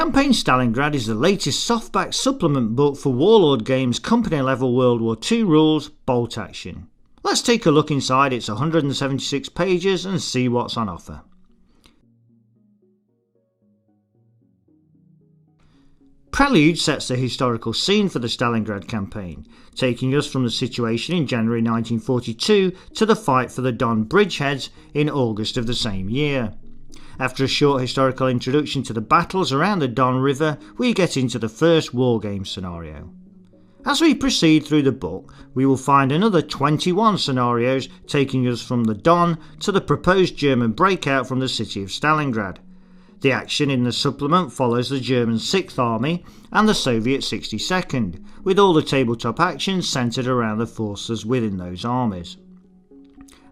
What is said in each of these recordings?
Campaign Stalingrad is the latest softback supplement book for Warlord Games company level World War II rules, bolt action. Let's take a look inside its 176 pages and see what's on offer. Prelude sets the historical scene for the Stalingrad campaign, taking us from the situation in January 1942 to the fight for the Don bridgeheads in August of the same year. After a short historical introduction to the battles around the Don River, we get into the first wargame scenario. As we proceed through the book, we will find another 21 scenarios taking us from the Don to the proposed German breakout from the city of Stalingrad. The action in the supplement follows the German 6th Army and the Soviet 62nd, with all the tabletop actions centred around the forces within those armies.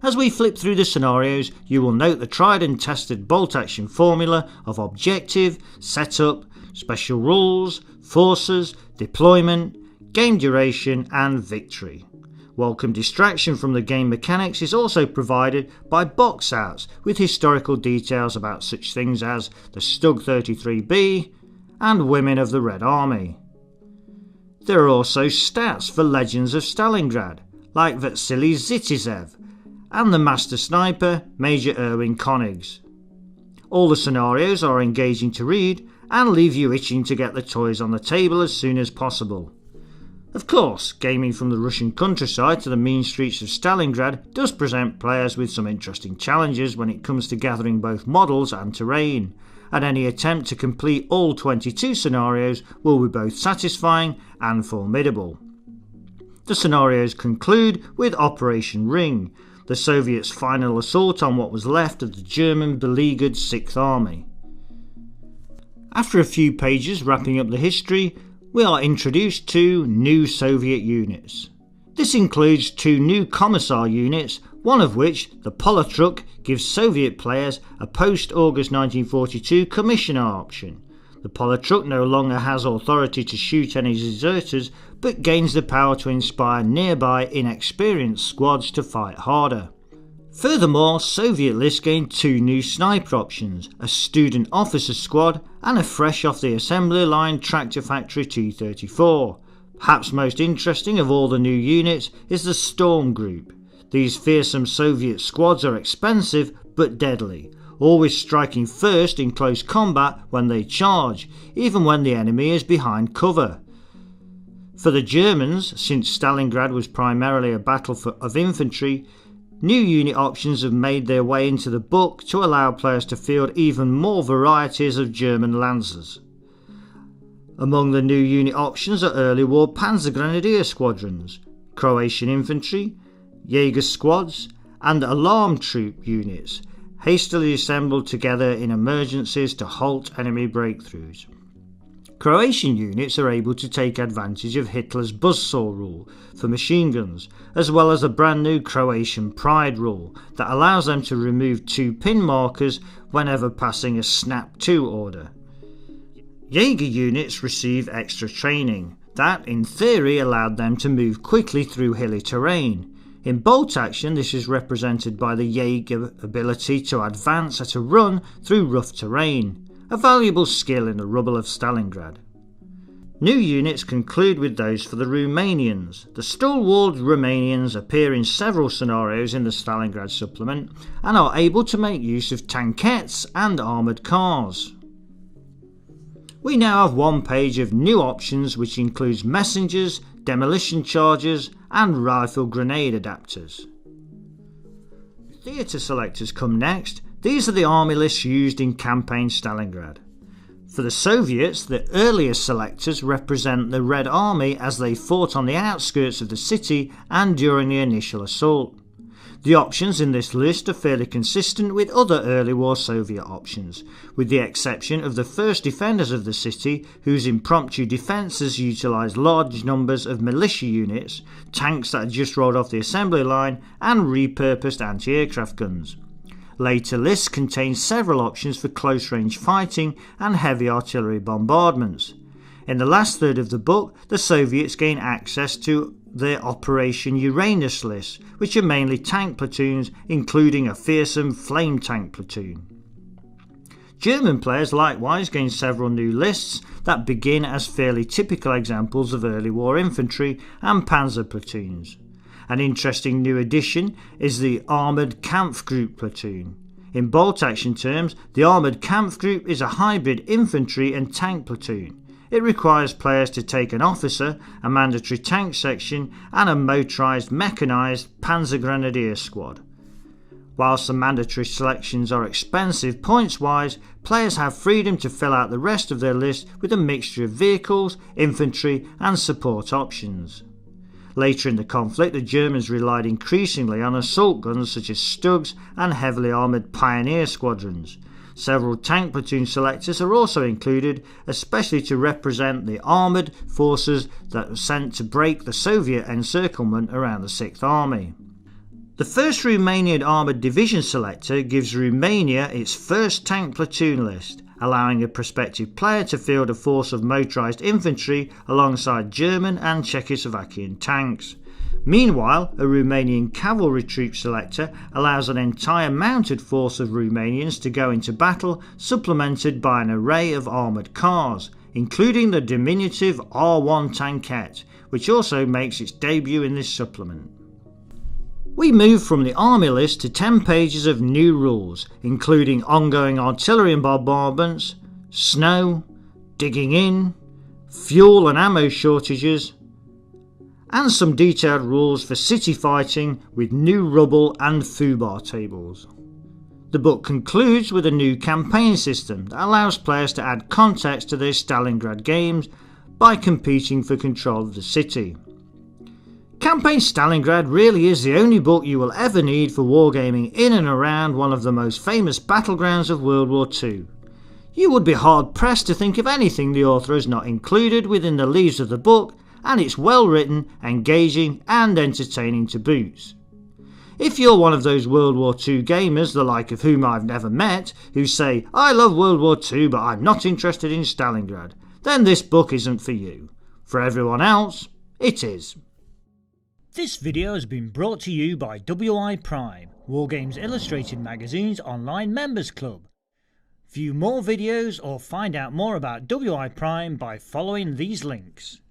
As we flip through the scenarios, you will note the tried and tested bolt action formula of objective, setup, special rules, forces, deployment, game duration and victory. Welcome distraction from the game mechanics is also provided by box outs with historical details about such things as the Stug 33B and Women of the Red Army. There are also stats for Legends of Stalingrad, like Vasily Zitizev and the Master Sniper Major Erwin Konigs. All the scenarios are engaging to read and leave you itching to get the toys on the table as soon as possible. Of course, gaming from the Russian countryside to the mean streets of Stalingrad does present players with some interesting challenges when it comes to gathering both models and terrain, and any attempt to complete all 22 scenarios will be both satisfying and formidable. The scenarios conclude with Operation Ring, the Soviets' final assault on what was left of the German beleaguered 6th Army. After a few pages wrapping up the history, we are introduced to new Soviet units. This includes 2 new Commissar units, one of which, the Polotruk, gives Soviet players a post-August 1942 commissioner option. The Polotruk no longer has authority to shoot any deserters, but gains the power to inspire nearby inexperienced squads to fight harder. Furthermore, Soviet lists gain 2 new sniper options, a student officer squad and a fresh off the assembly line Tractor Factory T-34. Perhaps most interesting of all the new units is the Storm Group. These fearsome Soviet squads are expensive but deadly, always striking first in close combat when they charge, even when the enemy is behind cover. For the Germans, since Stalingrad was primarily a battle of infantry, new unit options have made their way into the book to allow players to field even more varieties of German Lancers. Among the new unit options are early war Panzer Grenadier squadrons, Croatian infantry, Jaeger squads and alarm troop units, hastily assembled together in emergencies to halt enemy breakthroughs. Croatian units are able to take advantage of Hitler's buzzsaw rule for machine guns, as well as a brand new Croatian Pride rule that allows them to remove 2 pin markers whenever passing a Snap 2 order. Jaeger units receive extra training that, in theory, allowed them to move quickly through hilly terrain. In bolt action, this is represented by the Jaeger ability to advance at a run through rough terrain, a valuable skill in the rubble of Stalingrad. New units conclude with those for the Romanians. The stalwart Romanians appear in several scenarios in the Stalingrad supplement and are able to make use of tankettes and armoured cars. We now have 1 page of new options which includes messengers, demolition charges and rifle grenade adapters. Theatre selectors come next. These are the army lists used in Campaign Stalingrad. For the Soviets, the earliest selectors represent the Red Army as they fought on the outskirts of the city and during the initial assault. The options in this list are fairly consistent with other early war Soviet options, with the exception of the first defenders of the city, whose impromptu defences utilised large numbers of militia units, tanks that had just rolled off the assembly line and repurposed anti-aircraft guns. Later lists contain several options for close-range fighting and heavy artillery bombardments. In the last third of the book, the Soviets gain access to their Operation Uranus list, which are mainly tank platoons, including a fearsome flame tank platoon. German players likewise gained several new lists that begin as fairly typical examples of early war infantry and panzer platoons. An interesting new addition is the Armoured Kampfgruppe platoon. In bolt action terms, the Armoured Kampfgruppe is a hybrid infantry and tank platoon. It requires players to take an officer, a mandatory tank section and a motorised mechanised Panzer Grenadier squad. Whilst the mandatory selections are expensive points-wise, players have freedom to fill out the rest of their list with a mixture of vehicles, infantry and support options. Later in the conflict, the Germans relied increasingly on assault guns such as Stugs and heavily armoured Pioneer squadrons. Several tank platoon selectors are also included, especially to represent the armoured forces that were sent to break the Soviet encirclement around the 6th Army. The 1st Romanian Armoured Division selector gives Romania its first tank platoon list, allowing a prospective player to field a force of motorised infantry alongside German and Czechoslovakian tanks. Meanwhile, a Romanian cavalry troop selector allows an entire mounted force of Romanians to go into battle, supplemented by an array of armoured cars, including the diminutive R1 tankette, which also makes its debut in this supplement. We move from the army list to 10 pages of new rules, including ongoing artillery and bombardments, snow, digging in, fuel and ammo shortages, and some detailed rules for city fighting with new rubble and foobar tables. The book concludes with a new campaign system that allows players to add context to their Stalingrad games by competing for control of the city. Campaign Stalingrad really is the only book you will ever need for wargaming in and around one of the most famous battlegrounds of World War II. You would be hard pressed to think of anything the author has not included within the leaves of the book, and it's well written, engaging and entertaining to boot. If you're one of those World War II gamers, the like of whom I've never met, who say, "I love World War II but I'm not interested in Stalingrad," then this book isn't for you. For everyone else, it is. This video has been brought to you by WI Prime, Wargames Illustrated magazine's online members club. View more videos or find out more about WI Prime by following these links.